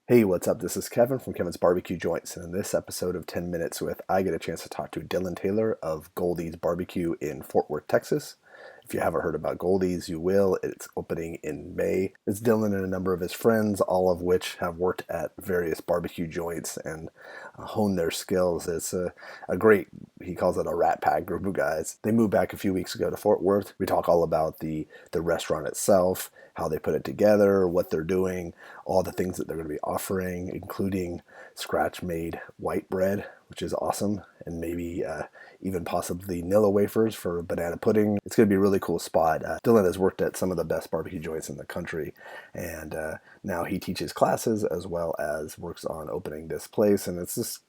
Hey, what's up? This is Kevin from Kevin's Barbecue Joints, and in this episode of 10 Minutes with, I get a chance to talk to Dylan Taylor of Goldee's Barbecue in Fort Worth, Texas. If you haven't heard about Goldee's, you will. It's opening in May. It's Dylan and a number of his friends, all of which have worked at various barbecue joints and honed their skills. It's a great, he calls it a rat pack group of guys. They moved back a few weeks ago to Fort Worth. We talk all about the restaurant itself, how they put it together, what they're doing, all the things that they're going to be offering, including scratch-made white bread, which is awesome, and maybe even possibly Nilla wafers for banana pudding. It's going to be a really cool spot. Dylan has worked at some of the best barbecue joints in the country, and now he teaches classes as well as works on opening this place, and it's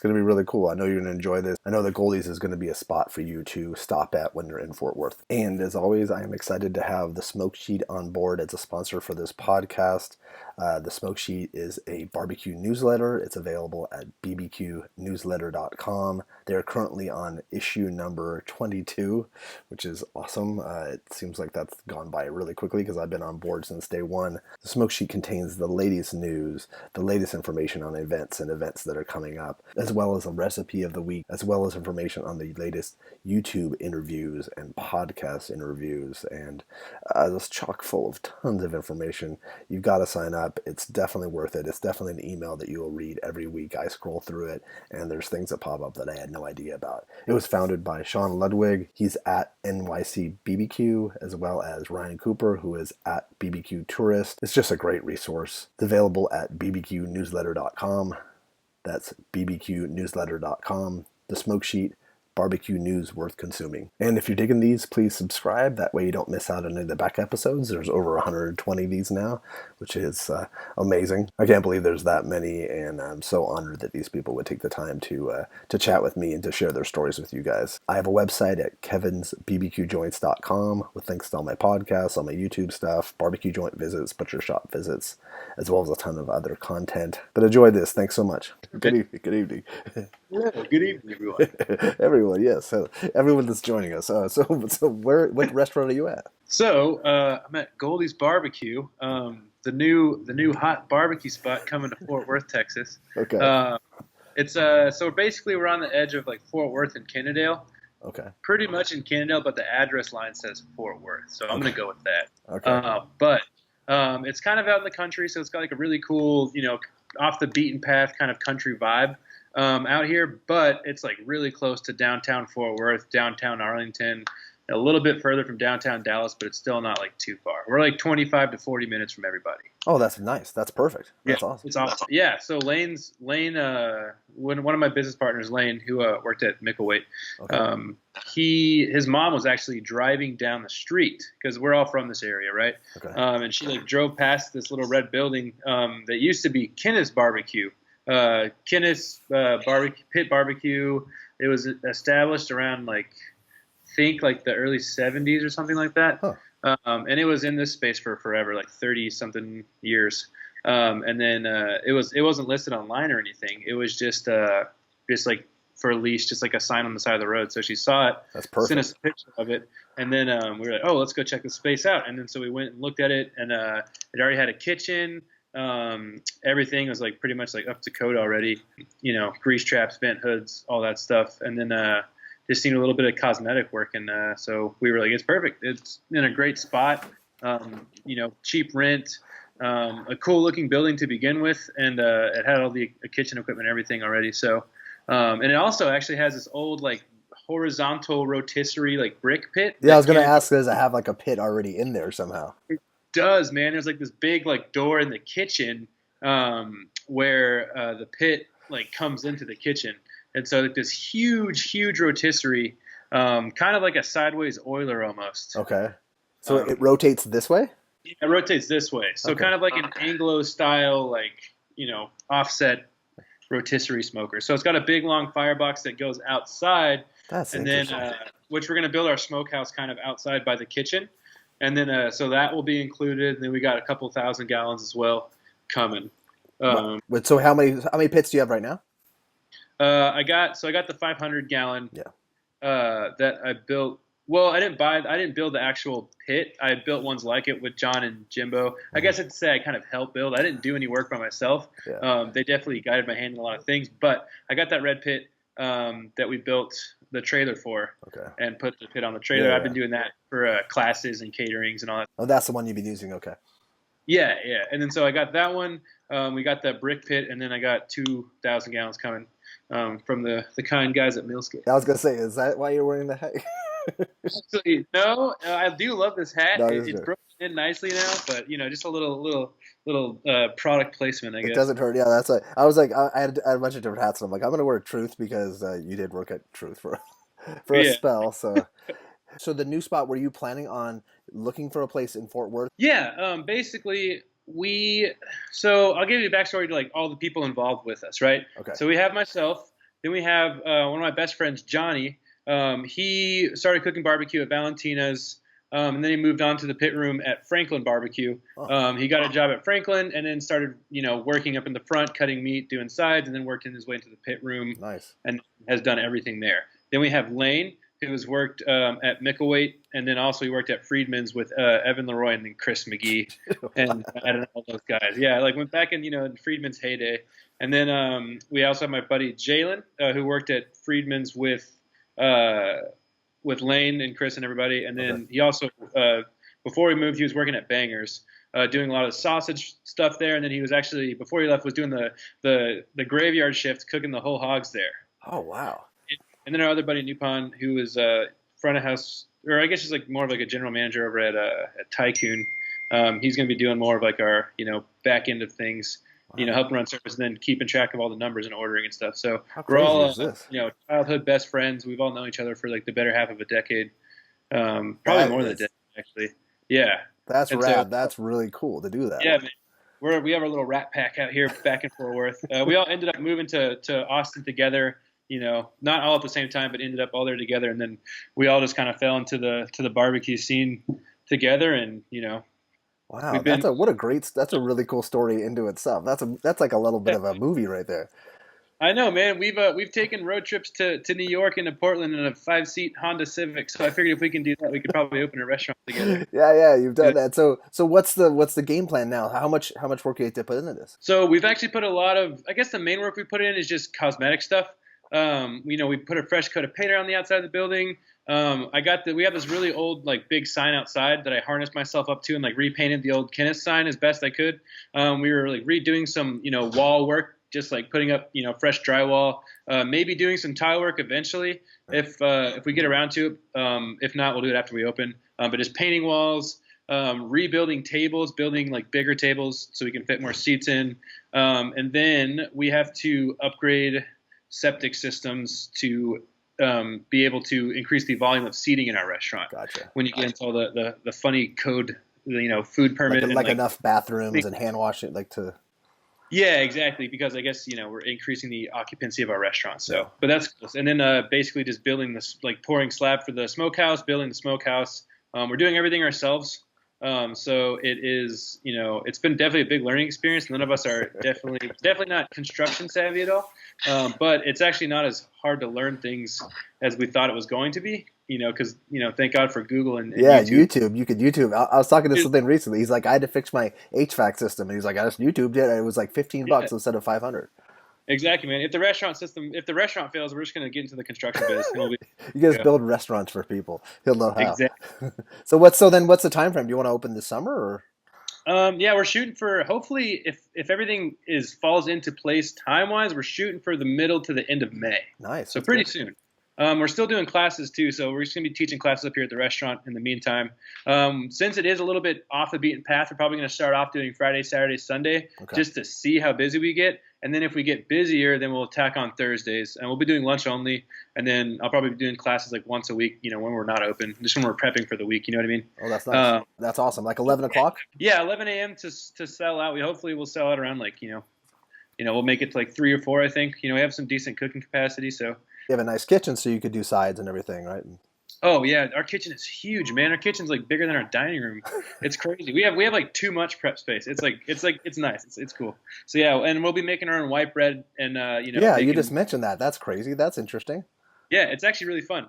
going to be really cool. I know you're going to enjoy this. I know that Goldie's is going to be a spot for you to stop at when you're in Fort Worth. And as always, I am excited to have the Smoke Sheet on board as a sponsor for this podcast. The Smoke Sheet is a barbecue newsletter. It's available at bbqnewsletter.com. They're currently on issue number 22, which is awesome. It seems like that's gone by really quickly because I've been on board since day one. The Smoke Sheet contains the latest news, the latest information on events and events that are coming up, as well as a recipe of the week, as well as information on the latest YouTube interviews and podcast interviews, and it's chock full of tons of information. You've got to sign up. It's definitely worth it. It's definitely an email that you will read every week. I scroll through it, and there's things that pop up that I had no idea about. It was founded by Sean Ludwig. He's at NYC BBQ, as well as Ryan Cooper, who is at BBQ Tourist. It's just a great resource. It's available at bbqnewsletter.com. That's bbqnewsletter.com. The Smoke Sheet, barbecue news worth consuming. And if you're digging these, please subscribe. That way you don't miss out on any of the back episodes. There's over 120 of these now, which is amazing. I can't believe there's that many, and I'm so honored that these people would take the time to chat with me and to share their stories with you guys. I have a website at kevinsbbqjoints.com with links to all my podcasts, all my YouTube stuff, barbecue joint visits, butcher shop visits, as well as a ton of other content. But enjoy this. Thanks so much. Good evening. Good evening. Yeah, good evening, everyone. Everyone, yes. So everyone that's joining us. So what restaurant are you at? So I'm at Goldee's Barbecue, the new hot barbecue spot coming to Fort Worth, Texas. Okay. It's so basically we're on the edge of like Fort Worth and Kennedale. Okay. Pretty much in Kennedale, but the address line says Fort Worth, so I'm gonna go with that. Okay. But it's kind of out in the country, so it's got like a really cool, off the beaten path kind of country vibe out here, but it's like really close to downtown Fort Worth, downtown Arlington, a little bit further from downtown Dallas, but it's still not like too far. We're like 25 to 40 minutes from everybody. Oh, that's nice. That's perfect. That's Yeah, awesome. it's awesome. Yeah, so Lane, one of my business partners, Lane, who worked at Micklethwait, Okay. his mom was actually driving down the street because we're all from this area, right? Okay. And she like drove past this little red building that used to be Kenneth's Barbecue. Kenneth's Pit Barbecue. It was established around think like the early 70s or something like that. Huh. And it was in this space for forever, like 30 something years. And then it wasn't listed online or anything. It was just like for a lease, just like a sign on the side of the road. So she saw it, That's perfect. sent us a picture of it, and then we were like, oh, let's go check the space out. And then so we went and looked at it, and it already had a kitchen. Everything was like pretty much like up to code already, grease traps, vent hoods, all that stuff. And then just seemed a little bit of cosmetic work. And so we were like, it's perfect. It's in a great spot, cheap rent, a cool looking building to begin with. And it had all the kitchen equipment and everything already. So, and it also actually has this old like horizontal rotisserie like brick pit. Yeah, I was going to ask, does it have like a pit already in there somehow? Does, man. There's like this big like door in the kitchen where the pit like comes into the kitchen, and so like this huge rotisserie, kind of like a sideways oiler almost. Okay. So it rotates this way? Yeah, it rotates this way, so Okay. kind of like an Anglo style offset rotisserie smoker. So it's got a big long firebox that goes outside, That's and then interesting. which we're gonna build our smokehouse kind of outside by the kitchen. And then, so that will be included. And then we got a couple 1,000 gallons as well coming. So how many pits do you have right now? I got the 500 gallon. Yeah. That I built Well, I didn't build the actual pit. I built ones like it with John and Jimbo. I Hmm. guess I'd say I kind of helped build. I didn't do any work by myself. Yeah. They definitely guided my hand in a lot of things, but I got that red pit that we built the trailer for Okay. and put the pit on the trailer. Yeah, I've yeah. been doing that for classes and caterings and all that. Oh, that's the one you've been using. Okay. Yeah, yeah. And then so I got that one. We got that brick pit, and then I got 2,000 gallons coming from the kind guys at Millscape. I was gonna say, is that why you're wearing the hat? Actually, no, I do love this hat. No, this is It's good. broken in nicely now, but just a little product placement, I It guess. doesn't hurt. Yeah, that's like I was like I had a bunch of different hats, and I'm like I'm gonna wear Truth because you did work at Truth for for a Yeah, spell. So the new spot. Were you planning on looking for a place in Fort Worth? yeah. Basically, we. So I'll give you a backstory to like all the people involved with us, right? Okay. So we have myself, then we have one of my best friends, Johnny. He started cooking barbecue at Valentina's. And then he moved on to the pit room at Franklin Barbecue. Oh, He got a job at Franklin, and then started, working up in the front, cutting meat, doing sides, and then worked in his way into the pit room, nice. and has done everything there. Then we have Lane, who has worked at Micklethwait, and then also he worked at Friedman's with Evan Leroy and then Chris McGee, and I don't know all those guys. Yeah, like went back in Friedman's heyday, and then we also have my buddy Jalen, who worked at Friedman's uh, with Lane and Chris and everybody. And then Okay. he also, before he moved, he was working at Bangers, doing a lot of sausage stuff there. And then he was actually, before he left, was doing the graveyard shift, cooking the whole hogs there. Oh wow. And then our other buddy Nupon, who was front of house, or I guess he's like more of like a general manager over at Tycoon. He's going to be doing more of like our back end of things. Wow. Helping run service and then keeping track of all the numbers and ordering and stuff. So How we're crazy all, is this? childhood best friends. We've all known each other for like the better half of a decade, probably That more than a is decade actually. Yeah, that's and so rad. That's really cool to do that. yeah, man, we have our little rat pack out here back in Fort Worth. We all ended up moving to Austin together. Not all at the same time, but ended up all there together, and then we all just kind of fell into the barbecue scene together, and Wow, we've been. that's a really cool story into itself. That's like a little bit of a movie right there. I know, man. We've taken road trips to New York and to Portland in a 5-seat Honda Civic. So I figured if we can do that, we could probably open a restaurant together. Yeah, yeah, you've done that. So what's the game plan now? How much work do you have to put into this? So we've actually put a lot of. I guess the main work we put in is just cosmetic stuff. We put a fresh coat of paint around the outside of the building. We have this really old like big sign outside that I harnessed myself up to and like repainted the old Kenneth sign as best I could. We were like redoing some wall work, just like putting up fresh drywall, maybe doing some tile work eventually if we get around to it. If not, we'll do it after we open. But just painting walls, rebuilding tables, building like bigger tables so we can fit more seats in, and then we have to upgrade septic systems to be able to increase the volume of seating in our restaurant. Gotcha. When you get into all the funny code, food permit and Like enough bathrooms and hand washing, like to. yeah, exactly. Because I guess we're increasing the occupancy of our restaurant. So, Yeah. but that's cool. And then basically just building this, like pouring slab for the smokehouse, building the smokehouse. We're doing everything ourselves. So it is, it's been definitely a big learning experience. None of us are definitely not construction savvy at all. But it's actually not as hard to learn things as we thought it was going to be. Because thank God for Google and Yeah, YouTube. YouTube. You could YouTube. I was talking to something recently. He's like, I had to fix my HVAC system, and he's like, I just YouTubed it. And it was like $15 instead of 500. Exactly, man. If the restaurant fails, we're just going to get into the construction business. And we'll be, You guys yeah. build restaurants for people. He'll know how. Exactly. So what's the time frame? Do you want to open this summer or? Yeah, we're shooting for hopefully if everything falls into place time wise, we're shooting for the middle to the end of May. Nice. So That's pretty good. soon. We're still doing classes too, so we're just gonna be teaching classes up here at the restaurant in the meantime. Since it is a little bit off the beaten path, we're probably gonna start off doing Friday, Saturday, Sunday, Okay. just to see how busy we get. And then if we get busier, then we'll tack on Thursdays, and we'll be doing lunch only. And then I'll probably be doing classes like once a week, when we're not open, just when we're prepping for the week. You know what I mean? Oh, that's nice. Uh, That's awesome. Like 11 o'clock? yeah, 11 a.m. to sell out. We hopefully will sell out around like we'll make it to like 3 or 4. I think we have some decent cooking capacity, so. You have a nice kitchen, so you could do sides and everything, right? Oh yeah, our kitchen is huge, man. Our kitchen's like bigger than our dining room. It's crazy. We have like too much prep space. It's nice. It's cool. So yeah, and we'll be making our own white bread and Yeah, you making, just mentioned that. That's crazy. That's interesting. Yeah, it's actually really fun.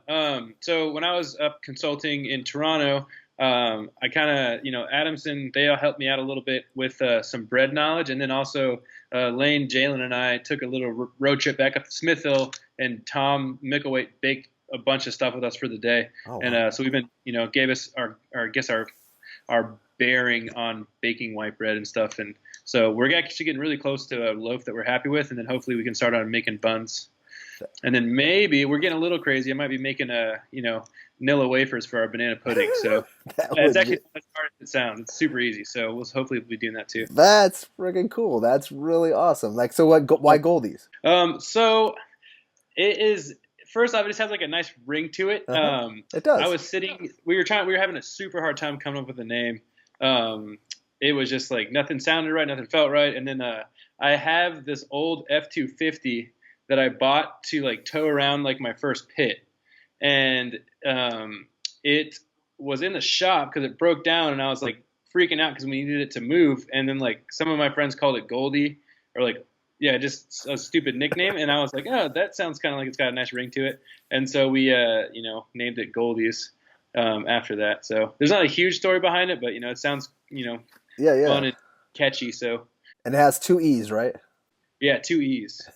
So when I was up consulting in Toronto, I kind of, Adamson, they all helped me out a little bit with some bread knowledge. And then also Lane, Jalen, and I took a little road trip back up to Smithville, and Tom Micklethwait baked a bunch of stuff with us for the day. Oh And wow. so we've been, gave us I guess our bearing on baking white bread and stuff. And so we're actually getting really close to a loaf that we're happy with. And then hopefully we can start on making buns. And then maybe we're getting a little crazy. I might be making Nilla wafers for our banana pudding. So That yeah, it's would actually be not as hard as it sounds. It's super easy. So we'll hopefully be doing that too. that's freaking cool. That's really awesome. Like, so what? Why Goldies? So it is first off, it just has like a nice ring to it. Uh huh. It I does. was sitting, we were having a super hard time coming up with a name. Um, it was just like nothing sounded right, nothing felt right. And then I have this old F-250 that I bought to like tow around like my first pit, and it was in the shop because it broke down, and I was like freaking out because we needed it to move. And then like some of my friends called it Goldie, or like yeah, just a stupid nickname. And I was like, oh, that sounds kind of like it's got a nice ring to it. And so we named it Goldies after that. So there's not a huge story behind it, but it sounds Yeah, fun yeah. and catchy. So And it has two E's, right? yeah, two E's,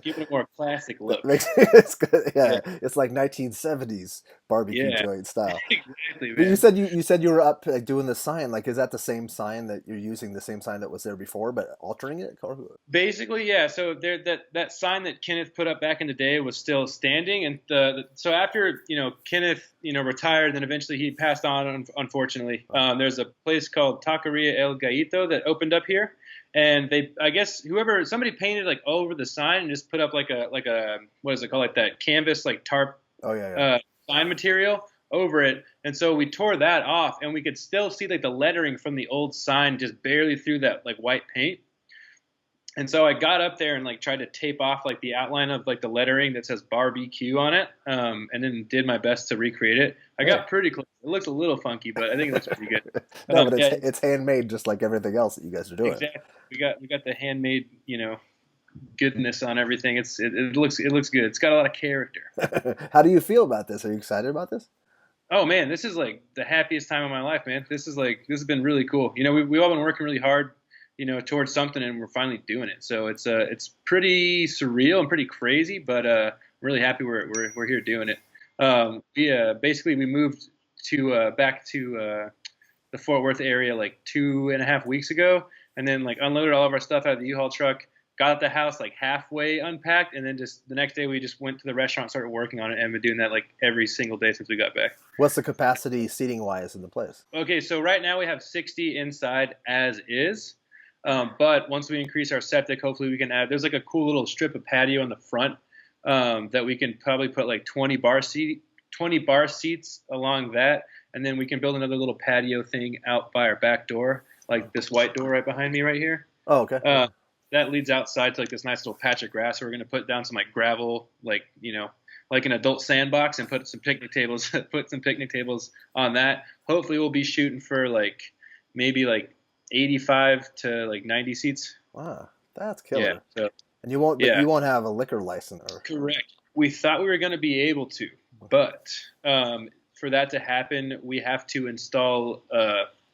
giving it a more classic That look. makes it's good. Yeah, Yeah, it's like 1970s barbecue yeah, joint style. exactly, But you man. said you were up like doing the sign. Like, is that the same sign that you're using? The same sign that was there before, but altering it? Basically, yeah. So there, that sign that Kenneth put up back in the day was still standing, and so after Kenneth retired, then eventually he passed on. Unfortunately, there's a place called Taqueria El Gaito that opened up here, and I guess somebody painted like over the sign and just put up like a what is it called, like that canvas like tarp Oh yeah, yeah. uh, sign material over it. And so we tore that off, and we could still see like the lettering from the old sign just barely through that like white paint. And so I got up there and like tried to tape off like the outline of like the lettering that says barbecue on it, and then did my best to recreate it. I Hey. got pretty close. It looks a little funky, but I think it looks pretty good. No, but Yeah, it's handmade just like everything else that you guys are doing. exactly. We got the handmade goodness on everything. It looks good. It's got a lot of character. How do you feel about this? Are you excited about this? Oh man, this is like the happiest time of my life, man. This has been really cool. We've all been working really hard, towards something, and we're finally doing it. So it's pretty surreal and pretty crazy, but I'm really happy we're here doing it. We moved to back to the Fort Worth area like 2.5 weeks ago, and then like unloaded all of our stuff out of the U-Haul truck. Got the house like halfway unpacked, and then just the next day we just went to the restaurant, started working on it, and been doing that like every single day since we got back. What's the capacity seating wise in the place? Okay, so right now we have 60 inside as is. But once we increase our septic, hopefully we can add. There's like a cool little strip of patio in the front that we can probably put like 20 bar seats along that, and then we can build another little patio thing out by our back door, like this white door right behind me right here. Oh, okay. Uh, that leads outside to like this nice little patch of grass. So we're gonna put down some like gravel, like like an adult sandbox, and put some picnic tables. Put some picnic tables on that. Hopefully, we'll be shooting for like maybe like 85 to like 90 seats. Wow, that's Yeah. killer. So And you won't, but yeah, you won't have a liquor license or. correct. We thought we were going to be able to, but for that to happen, we have to install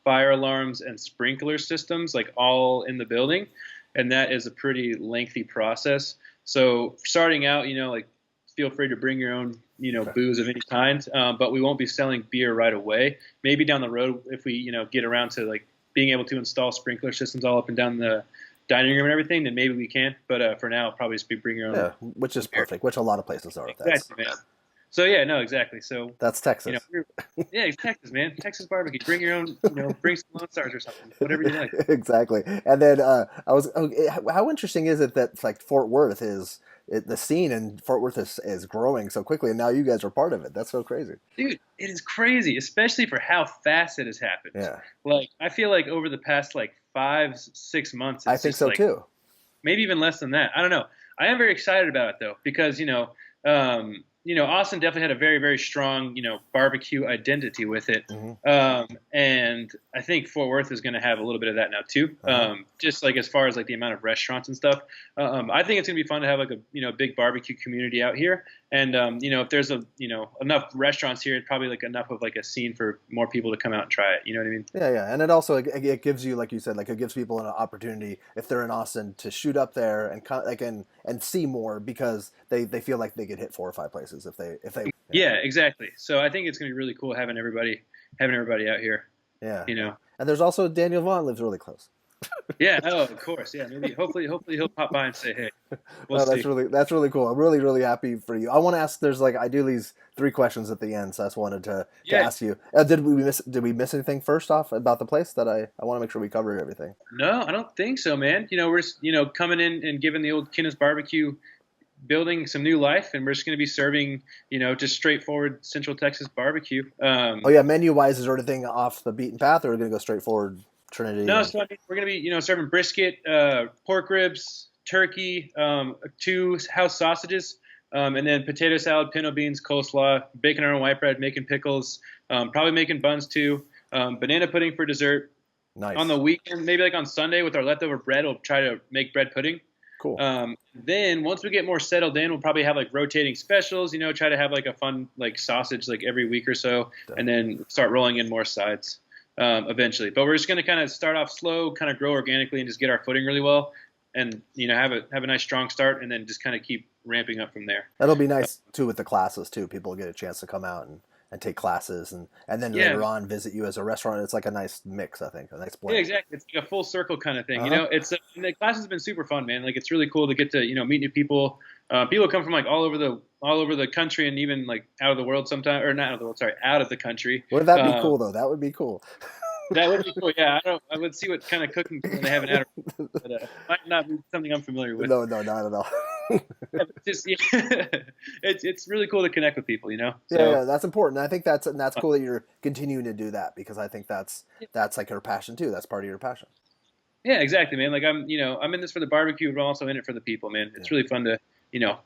fire alarms and sprinkler systems like all in the building, and that is a pretty lengthy process. So starting out, like feel free to bring your own, Okay. booze of any kind, but we won't be selling beer right away. Maybe down the road, if we, get around to like being able to install sprinkler systems all up and down the dining room and everything, then maybe we can. But for now, probably just be bring your own Yeah, which is beer. perfect. Which a lot of places are. Exactly, man. So yeah, no, exactly. So That's Texas. yeah, it's Texas, man. Texas barbecue. Bring your own, bring some Lone Stars or something, whatever you like. Exactly. And then how interesting is it that like Fort Worth the scene in Fort Worth is growing so quickly, and now you guys are part of it. That's so crazy. Dude, it is crazy, especially for how fast it has happened. Yeah, Like, I feel like over the past like 5, 6 months, I it's think just so like too. maybe even less than that. I don't know. I am very excited about it though, because um, Austin definitely had a very, very strong, barbecue identity with it. Mm-hmm. And I think Fort Worth is going to have a little bit of that now too. Uh-huh. Just like as far as like the amount of restaurants and stuff. I think it's going to be fun to have like a, big barbecue community out here. And, if there's enough restaurants here, it's probably like enough of like a scene for more people to come out and try it. You know what I mean? Yeah, yeah, and it also it gives you, like you said, like it gives people an opportunity if they're in Austin to shoot up there and like and see more because they feel like they could hit 4 or 5 places if they. Yeah, exactly. So I think it's going to be really cool having everybody out here, Yeah, you yeah. know? And there's also Daniel Vaughn lives really close. Yeah. Oh, of course. Yeah. Maybe, hopefully he'll pop by and say, hey, we'll No, see. that's really cool. I'm really really happy for you. I want to ask. There's like I do these 3 questions at the end, so I just wanted to Yeah. ask you. Did we miss anything first off about the place that I want to make sure we covered everything. No, I don't think so, man. We're just, coming in and giving the old Kinnis barbecue building some new life, and we're just going to be serving, just straightforward Central Texas barbecue. Oh yeah, menu wise, is there anything off the beaten path, or are we gonna go straight forward Trinity? No, so I mean, we're going to be, serving brisket, pork ribs, turkey, 2 house sausages, and then potato salad, pinto beans, coleslaw, baking our own white bread, making pickles, probably making buns too, banana pudding for dessert. On Nice, the weekend, maybe like on Sunday with our leftover bread, we'll try to make bread pudding. cool. Then once we get more settled in, we'll probably have like rotating specials, try to have like a fun like sausage like every week or so, and then start rolling in more sides eventually. But we're just going to kind of start off slow, kind of grow organically, and just get our footing really well, and have a nice strong start, and then just kind of keep ramping up from there. That'll be nice too with the classes too. People get a chance to come out and take classes and then Yeah, later on visit you as a restaurant. It's like a nice mix, I think, a nice yeah, blend. exactly. It's like a full circle kind of thing. Uh-huh. It's and the class has been super fun, man. Like it's really cool to get to meet new people. People come from like all over the country and even like out of the world sometimes, or not out of the world, sorry, out of the country. Wouldn't that be cool though? That would be cool. That would be cool. Yeah, I would see what kind of cooking they have in Outer, but might not be something I'm familiar with. No, no, not at all. Yeah, but just it's really cool to connect with people, Yeah, So yeah, that's important. I think that's cool that you're continuing to do that because I think that's like your passion too. That's part of your passion. yeah, exactly, man. Like I'm in this for the barbecue, but I'm also in it for the people, man. It's really fun to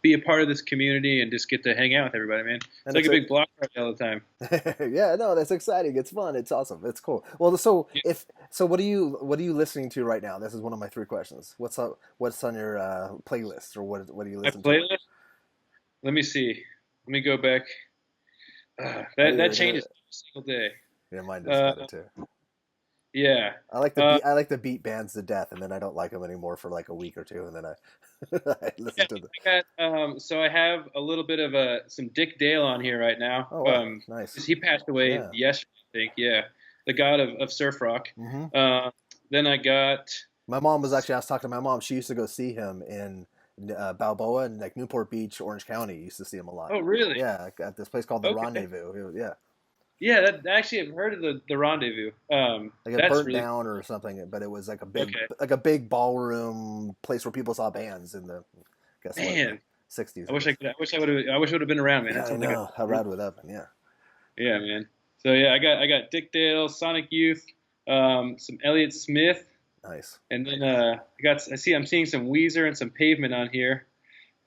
be a part of this community and just get to hang out with everybody, man. It's And like it's a big block party all the time. yeah, no, that's exciting. It's fun. It's awesome. It's cool. Well, so Yeah, if so, what are you listening to right now? This is one of my 3 questions. What's on your playlist, or what do you my listen to? playlist. Let me see. Let me go back. I That didn't- changes every single day. Yeah, mine does Uh, kind of too. yeah. I like the beat bands to death, and then I don't like them anymore for like a week or two, and then I I listen Yeah, to the. I got so I have a little bit of some Dick Dale on here right now. Oh wow, nice. He passed away Yeah. yesterday, I think. Yeah, the god of surf rock. Hmm. Then I got My mom was actually. I was talking to my mom. She used to go see him in Balboa and like Newport Beach, Orange County. Used to see him a lot. oh really? Yeah, at this place called the Okay. Rendezvous. Yeah, Yeah, that actually I've heard of the Rendezvous. like it That's burnt really down or something, but it was okay. like a big ballroom place where people saw bands in the, I guess what, the Man, 60s. I wish I could. I wish I would have been around, man. Yeah, That's I something. know. How rad would that have been? Yeah, Yeah, man. So yeah, I got Dick Dale, Sonic Youth, some Elliott Smith, nice. and then I'm seeing some Weezer and some Pavement on here,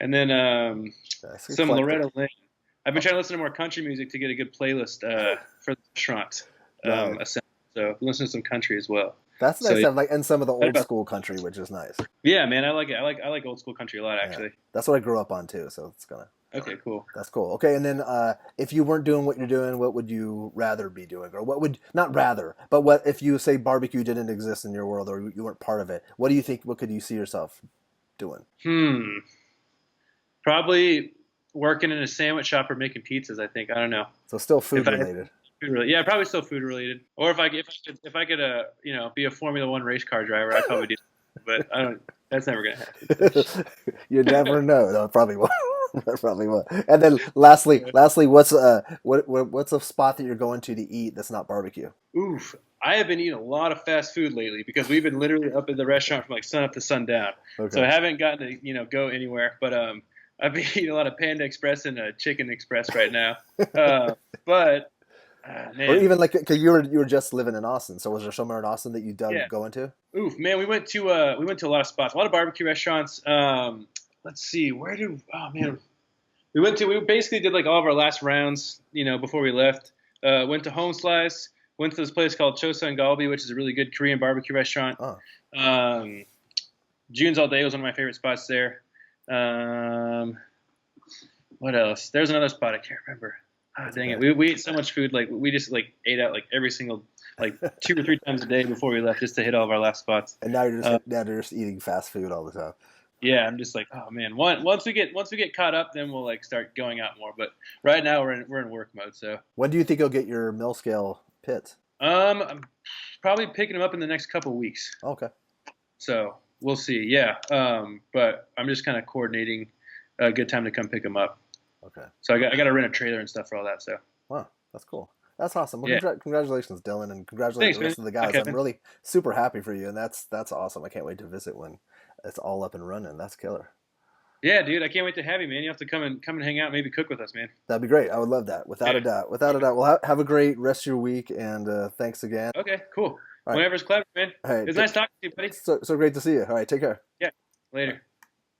and then Nice. some Eclectic. Loretta Lynn. I've been trying to listen to more country music to get a good playlist for the restaurant. Right. So listen to some country as well. That's So nice to yeah, have like and some of the what old about- school country, which is nice. yeah, man, I like it. I like old school country a lot, Yeah, actually. that's what I grew up on too. So it's gonna. Okay, cool. That's cool. Okay, and then if you weren't doing what you're doing, what would you rather be doing, or what would not rather, but what if you say barbecue didn't exist in your world or you weren't part of it? What do you think? What could you see yourself doing? Probably working in a sandwich shop or making pizzas. I think. I don't know. So still food If I related. food related, yeah, probably still food related. Or if I could be a Formula One race car driver, I'd probably do. But I don't. That's never gonna happen. You never know. No, it probably won't. It probably won't. And then lastly, what's what's a spot that you're going to eat that's not barbecue? Oof. I have been eating a lot of fast food lately because we've been literally up in the restaurant from like sun up to sundown. So I Okay. haven't gotten to go anywhere. But I've been eating a lot of Panda Express and Chicken Express right now. But Or man, even like, cause you were just living in Austin. So was there somewhere in Austin that you dug yeah. going to? Oof, man, we went to a lot of spots, a lot of barbecue restaurants. Let's see, oh man, We basically did like all of our last rounds, before we left. Went to Home Slice. Went to this place called Chosa and Goldee, which is a really good Korean barbecue restaurant. Oh, Um, June's All Day was one of my favorite spots there. Um, what else? There's another spot I can't remember. Ah, dang it. We ate so much food. Like we just like ate out like every single like 2 or 3 times a day before we left just to hit all of our last spots. and now you're just eating fast food all the time. Yeah, I'm just like, oh man. Once we get caught up, then we'll like start going out more. But right now we're in work mode. So When do you think you'll get your mill scale pits? I'm probably picking them up in the next couple weeks. Okay. So we'll see. Yeah. But I'm just kind of coordinating a good time to come pick them up. Okay. So I got to rent a trailer and stuff for all that. So Wow, that's cool. That's awesome. Well, yeah. Congratulations, Dylan, and congratulations Thanks, the man. rest of the Bye, guys. I'm Kevin. really super happy for you, and that's awesome. I can't wait to visit when it's all up and running. That's killer. Yeah, dude. I can't wait to have you, man. You have to come and hang out, maybe cook with us, man. That'd be great. I would love that, without Yeah. a doubt. Without a doubt. Well, have a great rest of your week, and thanks again. Okay, cool. All right. Whenever's clever, man. All right. It's nice talking to you, buddy. So great to see you. All right. Take care. Yeah. Later.